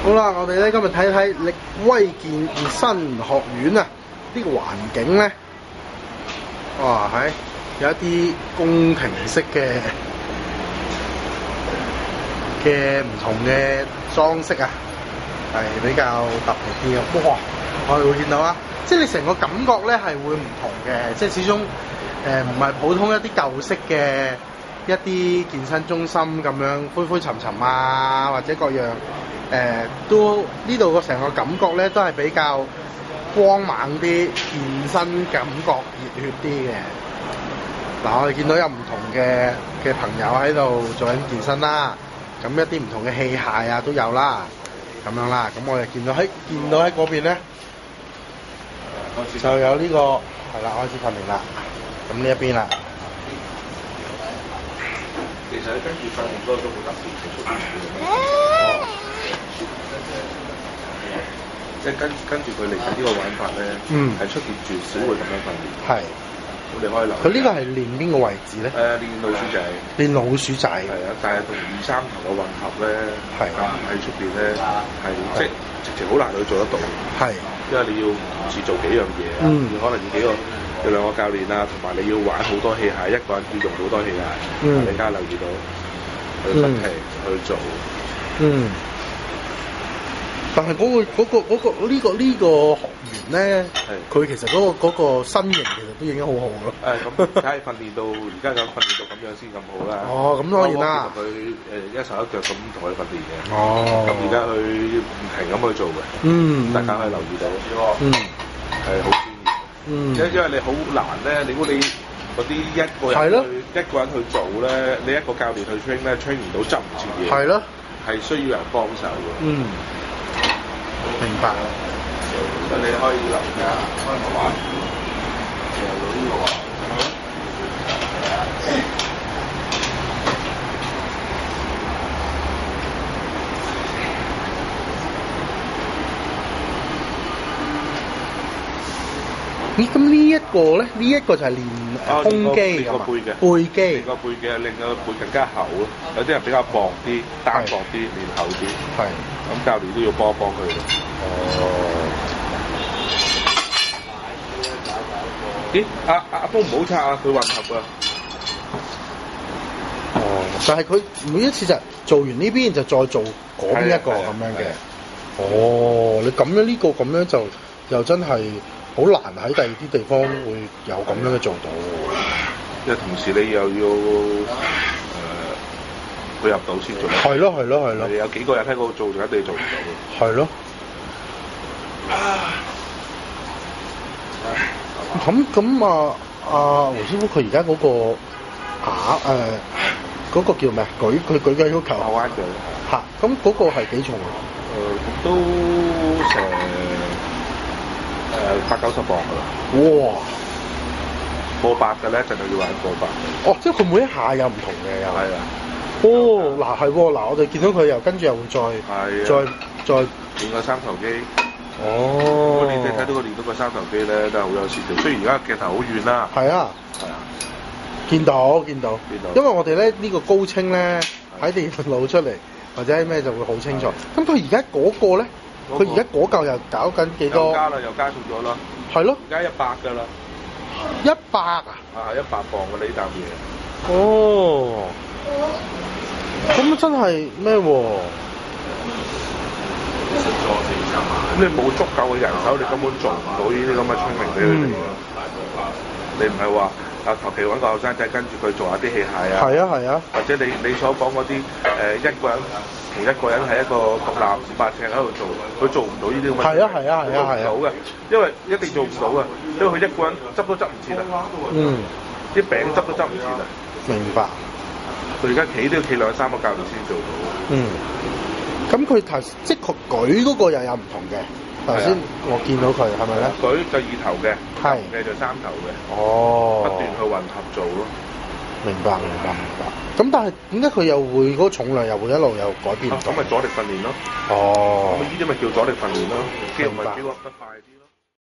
好啦，我哋咧今日睇睇力威健身學院啊，呢個環境咧，哇係有一啲宮廷式嘅唔同嘅裝飾啊，係比較特別啲嘅。哇！我哋會見到啊，即係你成個感覺咧係會唔同嘅，即係始終唔係普通一啲舊式嘅一啲健身中心咁樣灰灰沉沉啊，或者各樣。都呢度個成個感覺咧，都係比較光猛啲，健身感覺熱血啲嘅。嗱，我哋見到有唔同嘅朋友喺度做緊健身啦，咁一啲唔同嘅器械啊都有啦，咁樣啦。咁我哋見到喺嗰邊咧，就有呢個係啦，開始訓練啦。咁呢一邊啦。其實跟住訓練嗰個都好特別嘅。即係跟住佢嚟緊呢個玩法咧，係出現絕少會咁樣訓練。係，我哋可以留意。佢呢個係練邊個位置咧？練老鼠仔。練老鼠仔。係啊，但係同2、3頭嘅混合咧，喺出邊咧係即係直情好難去做得到。係，因為你要同時做幾樣嘢啊，可能要2個教練啦，同埋你要玩好多器械，一個人要用好多器械。你而家留意到，去不停去做。但係呢個學員咧，佢其實嗰個身形其實都已經好好咯。咁梗係訓練到而家咁訓練到咁樣先咁好啦。哦，咁當然啦。佢一手一腳咁同佢訓練嘅。哦。咁而家佢唔停咁去做嘅。大家可以留意到。係好專業。因為你好難咧，如果你嗰啲一個人去做咧，你一個教練去 train 咧 train 唔到執唔切嘢。係咯。係需要人幫手嘅。明白。咁你可以留意下，開幕玩，其實呢個咦？咁呢一個咧？呢一個就係練胸肌㗎嘛？背肌。練個背肌，令個背更加厚咯。有啲人比較薄啲，單薄啲，練厚啲。係。咁教練都要幫佢咯。咦？阿波唔好拆啊！佢混合啊！但係佢每一次就做完呢邊就再做嗰邊一個咁樣嘅。你咁樣呢個咁樣就又真係好難喺第二啲地方會有咁樣嘅做到。因為同時你又要配合到先做。係咯。你有幾個人喺嗰度做，就一定做唔到。係咯。咁胡師傅佢而家嗰個嗰個叫咩啊？佢舉嘅要求後彎舉嚇，咁嗰個係幾重啊？都成80-90磅㗎啦。哇！過百嘅咧，就要玩過百。哦，即係佢每一下有唔同嘅又。係啊。嗱，我哋見到佢又跟住又會再練個三頭肌。你睇到佢練到個三頭肌咧，都係好有線條。雖然而家鏡頭好遠啦。係啊。見到。因為我哋咧呢個高清咧喺電腦出嚟或者咩就會好清楚。咁佢而家嗰個咧，佢而家嗰嚿又搞緊幾多？又加重咗啦。係咯。而家100㗎啦。100啊！100磅嘅呢啖嘢。咁真係咩喎？咁你冇足夠嘅人手，你根本做唔到呢啲咁嘅training俾佢哋。你唔係話求其揾個後生仔跟住佢做下啲器械啊？係啊。或者你所講嗰啲一個人同一個人喺一個獨立500尺喺度做，佢做唔到呢啲咁嘅。係啊。做唔到嘅，因為一定做唔到嘅，因為佢一個人執都執唔切啊。啲餅執都執唔切啊。明白。佢而家企都要企2-3個教練先做到。咁佢即係佢舉嗰個又有唔同嘅。頭先我見到佢係咪咧？舉就2頭嘅，嘅就3頭嘅。不斷去混合做咯。明白。咁但係點解佢又會嗰個重量又會一路又改變唔到？咁咪阻力訓練咯。咁呢啲咪叫阻力訓練咯，肌肉咪 build up得快啲。